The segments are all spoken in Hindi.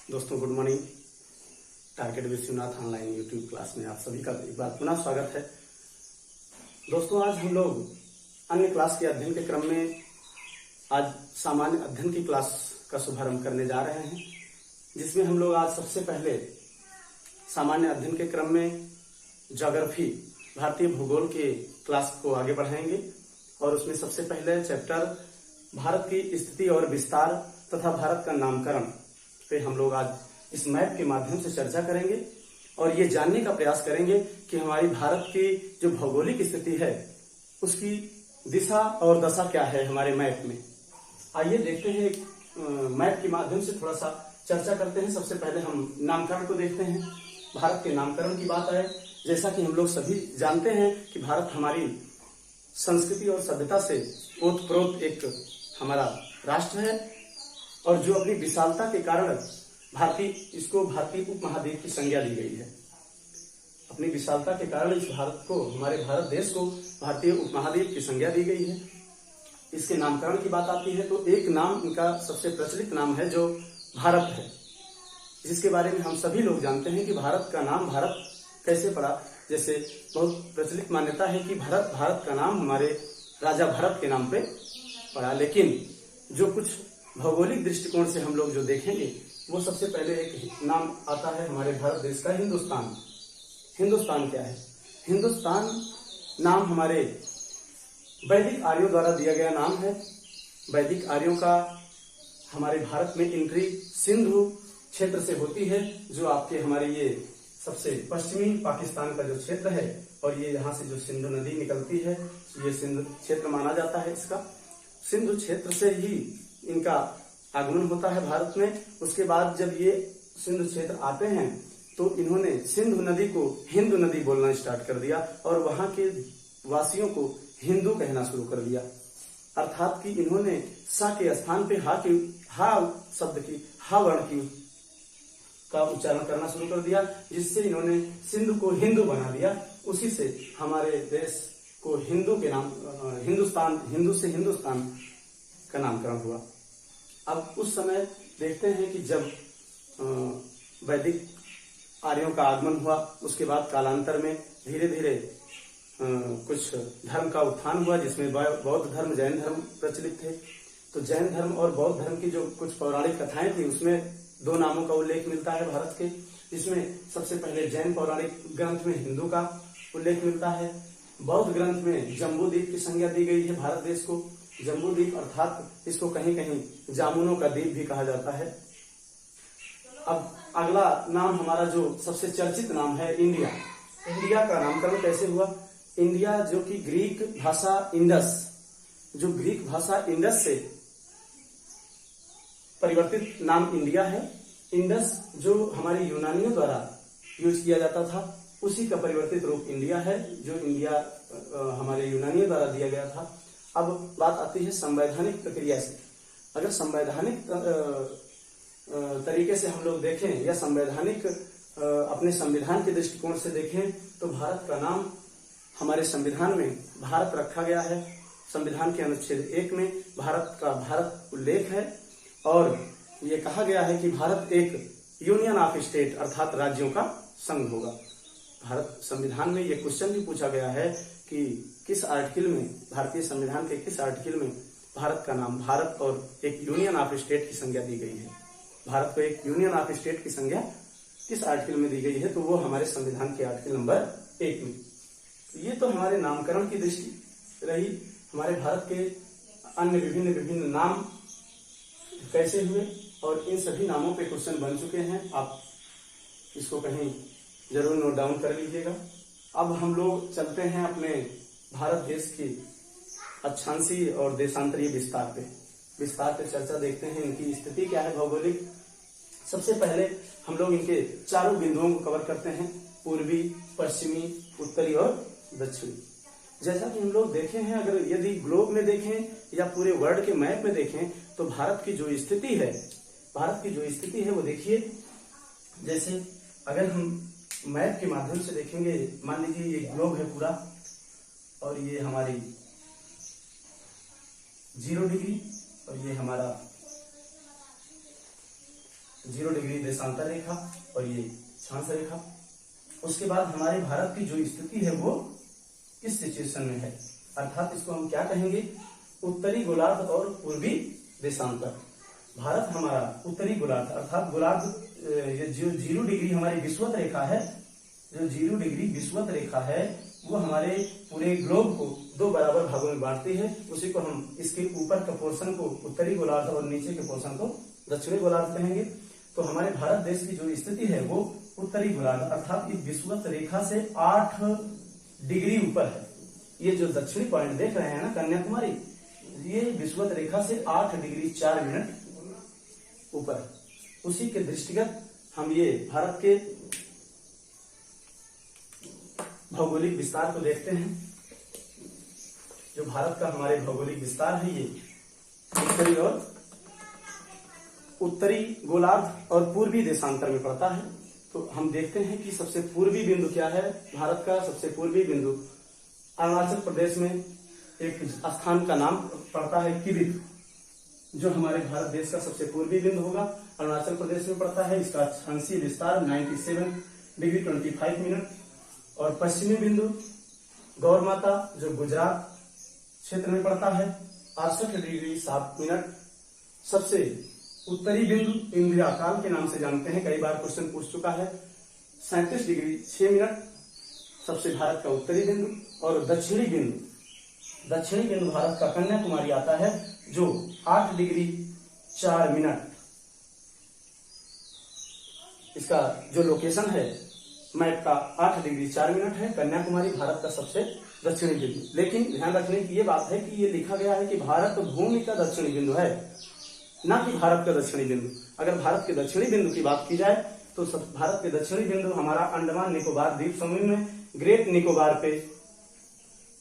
दोस्तों good morning. Target Vishwanath online YouTube class में आप सभी का एक बार पुनः स्वागत है। दोस्तों आज हम लोग अन्य क्लास के अध्ययन के क्रम में आज सामान्य अध्ययन की क्लास का शुभारंभ करने जा रहे हैं, जिसमें हम लोग आज सबसे पहले सामान्य अध्ययन के क्रम में ज्योग्राफी भारतीय भूगोल के क्लास को आगे बढ़ाएंगे और उसमें सबसे पहले चैप्टर भारत की स्थिति और विस्तार तथा भारत का नामकरण पे हम लोग आज इस मैप के माध्यम से चर्चा करेंगे और ये जानने का प्रयास करेंगे कि हमारी भारत की जो भौगोलिक स्थिति है उसकी दिशा और दशा क्या है हमारे मैप में। आइए देखते हैं मैप के माध्यम से थोड़ा सा चर्चा करते हैं। सबसे पहले हम नामकरण को देखते हैं। भारत के नामकरण की बात आए, जैसा कि हम लोग सभी जानते हैं कि भारत हमारी संस्कृति और सभ्यता से ओतप्रोत एक हमारा राष्ट्र है और जो अपनी विशालता के कारण भारतीय उपमहाद्वीप की संज्ञा दी गई है। अपनी विशालता के कारण इस भारत को, हमारे भारत देश को भारतीय उपमहाद्वीप की संज्ञा दी गई है। इसके नामकरण की बात आती है तो एक नाम इनका सबसे प्रचलित नाम है जो भारत है, जिसके बारे में हम सभी लोग जानते हैं कि भारत का नाम भारत कैसे पड़ा। जैसे बहुत प्रचलित मान्यता है कि भारत का नाम हमारे राजा भरत के नाम पे पड़ा, लेकिन जो कुछ भौगोलिक दृष्टिकोण से हम लोग जो देखेंगे वो सबसे पहले एक नाम आता है हमारे भारत देश का, हिंदुस्तान। हिंदुस्तान क्या है? हिंदुस्तान नाम हमारे वैदिक आर्यों द्वारा दिया गया नाम है। वैदिक आर्यों का हमारे भारत में एंट्री सिंधु क्षेत्र से होती है, जो आपके हमारे ये सबसे पश्चिमी पाकिस्तान का जो क्षेत्र है और ये यहाँ से जो सिंधु नदी निकलती है ये सिंधु क्षेत्र माना जाता है। इसका सिंधु क्षेत्र से ही इनका आगमन होता है भारत में। उसके बाद जब ये सिंधु क्षेत्र आते हैं तो इन्होंने सिंधु नदी को हिंदू नदी बोलना स्टार्ट कर दिया और वहां के वासियों को हिंदू कहना शुरू कर दिया। अर्थात कि इन्होंने सा के स्थान पे हा शब्द की, हा वर्ण की का उच्चारण करना शुरू कर दिया, जिससे इन्होंने सिंधु को हिंदू बना दिया। उसी से हमारे देश को हिंदू के नाम हिंदू से हिंदुस्तान का नामकरण हुआ। अब उस समय देखते हैं कि जब वैदिक आर्यों का आगमन हुआ, उसके बाद कालांतर में धीरे धीरे कुछ धर्म का उत्थान हुआ, जिसमें बौद्ध धर्म, जैन धर्म प्रचलित थे। तो जैन धर्म और बौद्ध धर्म की जो कुछ पौराणिक कथाएं थी उसमें दो नामों का उल्लेख मिलता है भारत के, जिसमें सबसे पहले जैन पौराणिक ग्रंथ में हिंदू का उल्लेख मिलता है। बौद्ध ग्रंथ में जम्बू द्वीप की संज्ञा दी गई है भारत देश को। जम्बू द्वीप अर्थात इसको कहीं कहीं जामुनों का द्वीप भी कहा जाता है। अब अगला नाम हमारा जो सबसे चर्चित नाम है इंडिया। इंडिया का नामकरण कैसे हुआ? इंडिया जो कि ग्रीक भाषा इंडस से परिवर्तित नाम इंडिया है। इंडस जो हमारे यूनानियों द्वारा यूज किया जाता था उसी का परिवर्तित रूप इंडिया है, जो इंडिया हमारे यूनानियों द्वारा दिया गया था। अब बात आती है संवैधानिक प्रक्रिया से। अगर संवैधानिक तरीके से हम लोग देखें या संवैधानिक अपने संविधान के दृष्टिकोण से देखें तो भारत का नाम हमारे संविधान में भारत रखा गया है। संविधान के अनुच्छेद 1 में भारत उल्लेख है और ये कहा गया है कि भारत एक यूनियन ऑफ स्टेट अर्थात राज्यों का संघ होगा। भारत संविधान में ये क्वेश्चन भी पूछा गया है कि किस आर्टिकल में, भारतीय संविधान के किस आर्टिकल में भारत का नाम भारत और एक यूनियन ऑफ स्टेट की संज्ञा दी गई है। भारत को एक यूनियन ऑफ स्टेट की संज्ञा किस आर्टिकल में दी गई है तो वो हमारे संविधान के आर्टिकल नंबर 1 में। ये तो हमारे नामकरण की दृष्टि रही। हमारे भारत के अन्य विभिन्न नाम कैसे हुए और इन सभी नामों पे क्वेश्चन बन चुके हैं, आप इसको कहीं जरूर नोट डाउन कर लीजिएगा। अब हम लोग चलते हैं अपने भारत देश की अक्षांशीय और देशांतरीय विस्तार पे चर्चा देखते हैं। इनकी स्थिति क्या है भौगोलिक। सबसे पहले हम लोग इनके चारों बिंदुओं को कवर करते हैं, पूर्वी, पश्चिमी, उत्तरी और दक्षिणी। जैसा कि हम लोग देखे हैं, अगर यदि ग्लोब में देखें या पूरे वर्ल्ड के मैप में देखें तो भारत की जो स्थिति है वो देखिए। जैसे अगर हम मैप के माध्यम से देखेंगे, मान लीजिए ये ग्लोब है पूरा और ये हमारी 0 डिग्री और ये हमारा 0 डिग्री देशांतर रेखा और ये क्षांश रेखा। उसके बाद हमारे भारत की जो स्थिति है वो इस सिचुएशन में है, अर्थात इसको हम क्या कहेंगे, उत्तरी गोलार्ध और पूर्वी देशांतर। भारत हमारा उत्तरी गोलार्ध अर्थात गोलार्ध, ये जो 0 डिग्री हमारी विषुवत रेखा है, जो 0 डिग्री विषुवत रेखा है वो हमारे पूरे ग्लोब को 2 बराबर भागों में बांटती है। उसी को हम, इसके ऊपर का पोर्शन को उत्तरी गोलार्ध और नीचे के पोर्शन को दक्षिणी गोलार्ध कहेंगे। तो हमारे भारत देश की जो स्थिति है वो उत्तरी गोलार्ध अर्थात इस विषुवत रेखा से 8 डिग्री ऊपर है। ये जो दक्षिणी पॉइंट देख रहे हैं ना कन्याकुमारी, ये विषुवत रेखा से 8 डिग्री 4 मिनट ऊपर है। उसी के दृष्टिगत हम ये भारत के भौगोलिक विस्तार को देखते हैं। जो भारत का हमारे भौगोलिक विस्तार है ये उत्तरी गोलार्ध और पूर्वी देशांतर में पड़ता है। तो हम देखते हैं कि सबसे पूर्वी बिंदु क्या है। भारत का सबसे पूर्वी बिंदु अरुणाचल प्रदेश में एक स्थान का नाम पड़ता है किबिथ, जो हमारे भारत देश का सबसे पूर्वी बिंदु होगा, अरुणाचल प्रदेश में पड़ता है। इसका अक्षांशीय विस्तार 97 डिग्री 25 मिनट। और पश्चिमी बिंदु गौर माता जो गुजरात क्षेत्र में पड़ता है 68 डिग्री 7 मिनट। सबसे उत्तरी बिंदु इंदिरा काल के नाम से जानते हैं, कई बार क्वेश्चन पूछ चुका है, 37 डिग्री 6 मिनट सबसे भारत का उत्तरी बिंदु। और दक्षिणी बिंदु भारत का कन्याकुमारी आता है जो 8 डिग्री 4 मिनट। इसका जो लोकेशन है मैप का 8 डिग्री 4 मिनट है। कन्याकुमारी भारत का सबसे दक्षिणी बिंदु। लेकिन ध्यान रखने की ये बात है कि ये लिखा गया है कि भारत भूमि का दक्षिणी बिंदु है, ना कि भारत का दक्षिणी बिंदु। अगर भारत के दक्षिणी बिंदु की बात की जाए तो भारत के दक्षिणी बिंदु हमारा अंडमान निकोबार द्वीप समूह में ग्रेट निकोबार पे,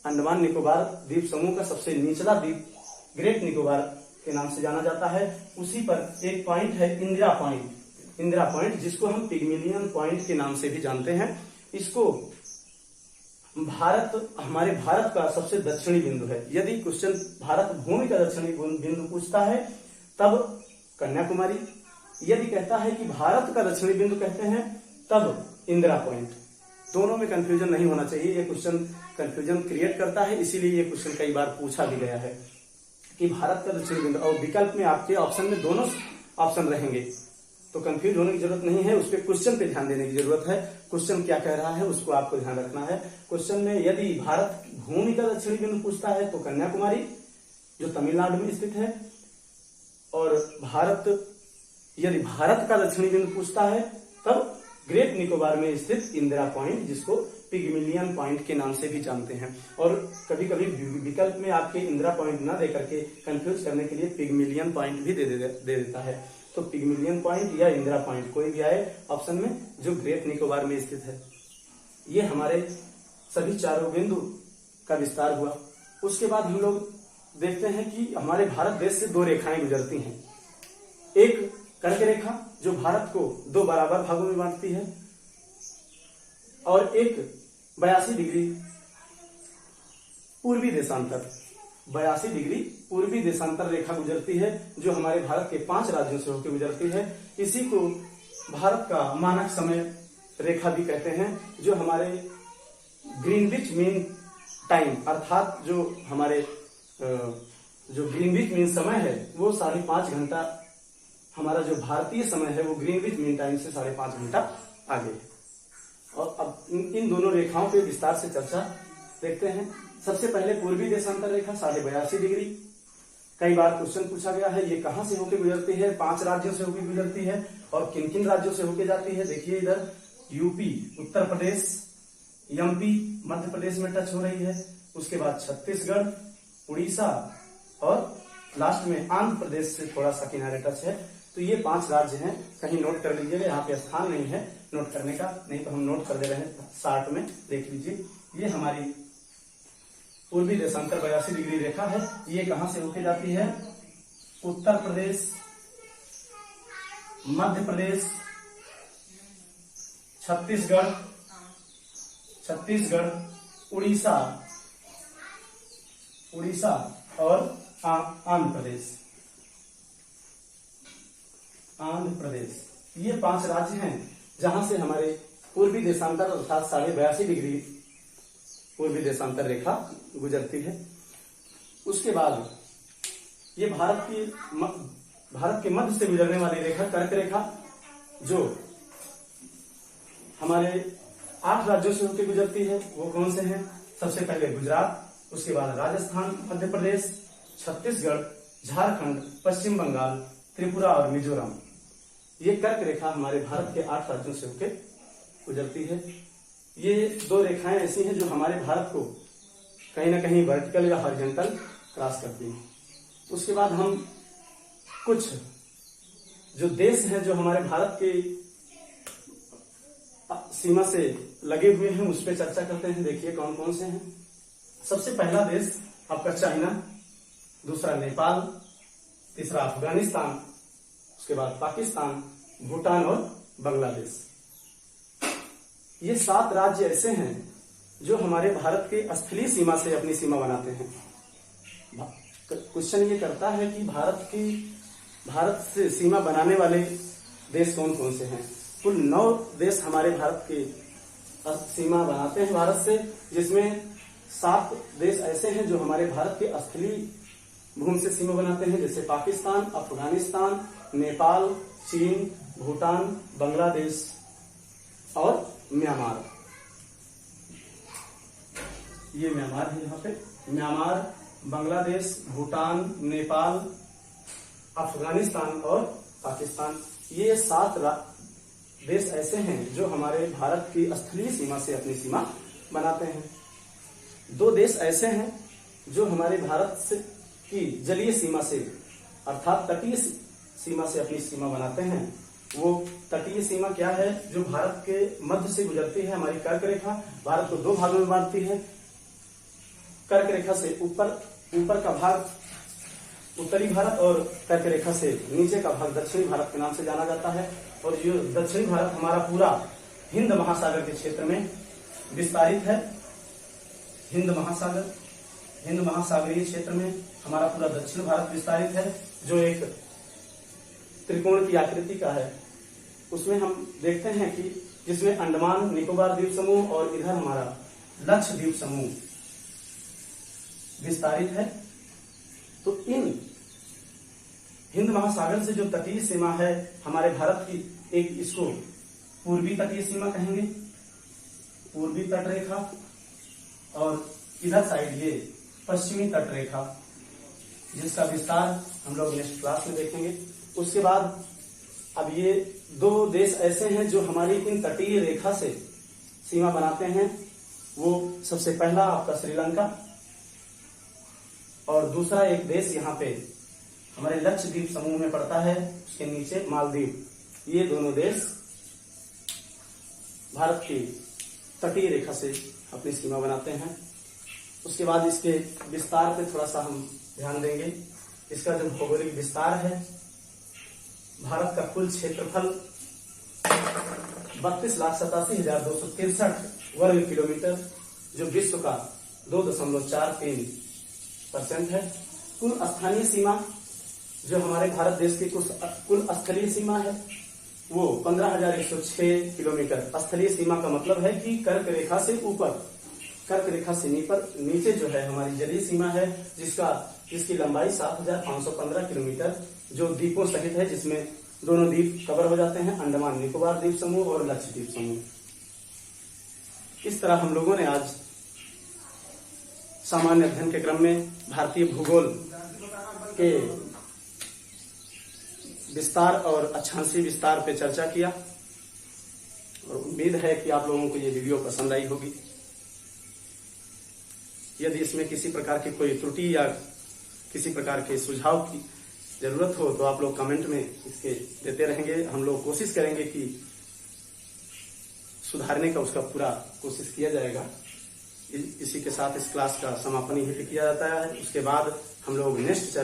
अंडमान निकोबार द्वीप समूह का सबसे निचला द्वीप ग्रेट निकोबार के नाम से जाना जाता है। उसी पर एक पॉइंट है इंदिरा पॉइंट, जिसको हम पिग्मिलियन पॉइंट के नाम से भी जानते हैं। इसको हमारे भारत का सबसे दक्षिणी बिंदु है। यदि क्वेश्चन भारत भूमि का दक्षिणी बिंदु पूछता है तब कन्याकुमारी, यदि कहता है कि भारत का दक्षिणी बिंदु कहते हैं तब इंदिरा पॉइंट। दोनों में कंफ्यूजन नहीं होना चाहिए, ये क्वेश्चन कंफ्यूजन क्रिएट करता है, इसीलिए ये क्वेश्चन कई बार पूछा भी गया है कि भारत का दक्षिणी बिंदु। और विकल्प में आपके ऑप्शन में दोनों ऑप्शन रहेंगे, तो कंफ्यूज होने की जरूरत नहीं है, उस पर क्वेश्चन पे ध्यान देने की जरूरत है। क्वेश्चन क्या कह रहा है उसको आपको ध्यान रखना है। क्वेश्चन में यदि भारत भूमि का दक्षिणी बिंदु पूछता है तो कन्याकुमारी जो तमिलनाडु में स्थित है, और यदि भारत का दक्षिणी बिंदु पूछता है तब ग्रेट निकोबार में स्थित इंदिरा पॉइंट, जिसको पिग्मिलियन पॉइंट के नाम से भी जानते हैं। और कभी कभी विकल्प में आपके इंदिरा पॉइंट ना दे करके कंफ्यूज करने के लिए पिग्मिलियन पॉइंट भी दे देता है। तो पिग्मिलियन पॉइंट या इंदिरा पॉइंट कोई भी आए ऑप्शन में जो ग्रेट निकोबार में स्थित है। ये हमारे सभी चारों बिंदु का विस्तार हुआ। उसके बाद हम लोग देखते हैं कि हमारे भारत देश से 2 रेखाएं गुजरती हैं। एक कर्क रेखा जो भारत को 2 बराबर भागों में बांटती है, और एक 82 डिग्री पूर्वी देशांतर रेखा गुजरती है, जो हमारे भारत के 5 राज्यों से होकर गुजरती है। इसी को भारत का मानक समय रेखा भी कहते हैं, जो हमारे ग्रीनविच मीन टाइम अर्थात जो हमारे जो ग्रीनविच मीन समय है वो 5.5 घंटा, हमारा जो भारतीय समय है वो ग्रीनविच मीन टाइम से 5.5 घंटा आगे है। और अब इन दोनों रेखाओं पे विस्तार से चर्चा देखते हैं। सबसे पहले पूर्वी देशांतर रेखा 82.5 डिग्री। कई बार क्वेश्चन पूछा गया है ये कहां से होकर गुजरती है, 5 राज्यों से होकर गुजरती है और किन किन राज्यों से होकर जाती है। देखिए इधर यूपी, उत्तर प्रदेश, एमपी, मध्य प्रदेश में टच हो रही है। उसके बाद छत्तीसगढ़, उड़ीसा और लास्ट में आंध्र प्रदेश से थोड़ा सा किनारे टच है। तो ये 5 राज्य हैं, कहीं नोट कर लीजिएगा, यहाँ पे स्थान नहीं है नोट करने का, नहीं तो हम नोट कर दे रहे हैं चार्ट में, देख लीजिए। ये हमारी पूर्वी देशांतर 82 डिग्री रेखा है। ये कहां से होके जाती है, उत्तर प्रदेश, मध्य प्रदेश, छत्तीसगढ़, उड़ीसा और आंध्र प्रदेश। ये 5 राज्य हैं जहां से हमारे पूर्वी देशांतर अर्थात 82.5 डिग्री पूर्वी देशांतर रेखा गुजरती है। उसके बाद ये भारत के मध्य से गुजरने वाली रेखा कर्क रेखा, जो हमारे 8 राज्यों से होकर गुजरती है। वो कौन से हैं? सबसे पहले गुजरात, उसके बाद राजस्थान, मध्य प्रदेश, छत्तीसगढ़, झारखंड, पश्चिम बंगाल, त्रिपुरा और मिजोरम। ये कर्क रेखा हमारे भारत के 8 राज्यों से होकर गुजरती है। ये 2 रेखाएं ऐसी हैं जो हमारे भारत को कहीं ना कहीं वर्टिकल या हॉरिजॉन्टल क्रॉस करती हैं। उसके बाद हम कुछ जो देश हैं जो हमारे भारत के सीमा से लगे हुए हैं उस पर चर्चा करते हैं। देखिए कौन कौन से हैं। सबसे पहला देश आपका चाइना, दूसरा नेपाल, तीसरा अफगानिस्तान, उसके बाद पाकिस्तान, भूटान और बांग्लादेश। ये 7 राज्य ऐसे हैं जो हमारे भारत के स्थलीय सीमा से अपनी सीमा बनाते हैं। क्वेश्चन ये करता है कि भारत से सीमा बनाने वाले देश कौन कौन से हैं। कुल 9 देश हमारे भारत के सीमा बनाते हैं भारत से, जिसमें 7 देश ऐसे हैं जो हमारे भारत के स्थलीय भूमि से सीमा बनाते हैं, जैसे पाकिस्तान, अफगानिस्तान, नेपाल, चीन, भूटान, बांग्लादेश और म्यांमार। ये म्यांमार है। यहाँ पे म्यांमार, बांग्लादेश, भूटान, नेपाल, अफगानिस्तान और पाकिस्तान, ये 7 देश ऐसे हैं जो हमारे भारत की स्थलीय सीमा से अपनी सीमा बनाते हैं। 2 देश ऐसे हैं जो हमारे भारत से की जलीय सीमा से अर्थात तटीय सीमा से अपनी सीमा बनाते हैं। वो तटीय सीमा क्या है? जो भारत के मध्य से गुजरती है। हमारी कर्क रेखा भारत को 2 भागों में बांटती है। कर्क रेखा से ऊपर का भाग उत्तरी भारत और कर्क रेखा से नीचे का भाग दक्षिणी भारत के नाम से जाना जाता है। और ये दक्षिणी भारत हमारा पूरा हिंद महासागर के क्षेत्र में विस्तारित है। हिंद महासागरीय क्षेत्र में हमारा पूरा दक्षिण भारत विस्तारित है, जो एक त्रिकोण की आकृति का है। उसमें हम देखते हैं कि जिसमें अंडमान निकोबार द्वीप समूह और इधर हमारा लक्षद्वीप समूह विस्तारित है। तो इन हिंद महासागर से जो तटीय सीमा है हमारे भारत की, एक इसको पूर्वी तटीय सीमा कहेंगे, पूर्वी तट रेखा, और इधर साइड ये पश्चिमी तट रेखा, जिसका विस्तार हम लोग नेक्स्ट क्लास में देखेंगे। उसके बाद अब ये 2 देश ऐसे हैं जो हमारी इन तटीय रेखा से सीमा बनाते हैं। वो सबसे पहला आपका श्रीलंका और दूसरा एक देश यहाँ पे हमारे लक्षद्वीप समूह में पड़ता है, उसके नीचे मालदीव। ये दोनों देश भारत की तटीय रेखा से अपनी सीमा बनाते हैं। उसके बाद इसके विस्तार पे थोड़ा सा हम ध्यान देंगे। इसका जो भौगोलिक विस्तार है, भारत का कुल क्षेत्रफल 32,87,263 वर्ग किलोमीटर, जो विश्व का 2.43% है। कुल स्थानीय सीमा जो हमारे भारत देश की कुल स्थलीय सीमा है वो 15,106 किलोमीटर। स्थलीय सीमा का मतलब है कि कर्क रेखा से ऊपर, कर्क रेखा से नीचे जो है हमारी जलीय सीमा है, जिसकी लंबाई 7,515 किलोमीटर, जो द्वीपों सहित है, जिसमें दोनों द्वीप कवर हो जाते हैं, अंडमान निकोबार द्वीप समूह और लक्षद्वीप समूह। इस तरह हम लोगों ने आज सामान्य अध्ययन के क्रम में भारतीय भूगोल के विस्तार और अक्षांशीय विस्तार पे चर्चा किया, और उम्मीद है कि आप लोगों को ये वीडियो पसंद आई होगी। यदि इसमें किसी प्रकार की कोई त्रुटि या किसी प्रकार के सुझाव की जरूरत हो तो आप लोग कमेंट में इसके देते रहेंगे। हम लोग कोशिश करेंगे कि सुधारने का उसका पूरा कोशिश किया जाएगा। इसी के साथ इस क्लास का समापन यही किया जाता है। उसके बाद हम लोग नेक्स्ट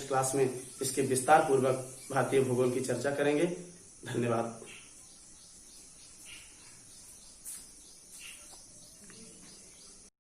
क्लास में इसके विस्तार पूर्वक भारतीय भूगोल की चर्चा करेंगे। धन्यवाद।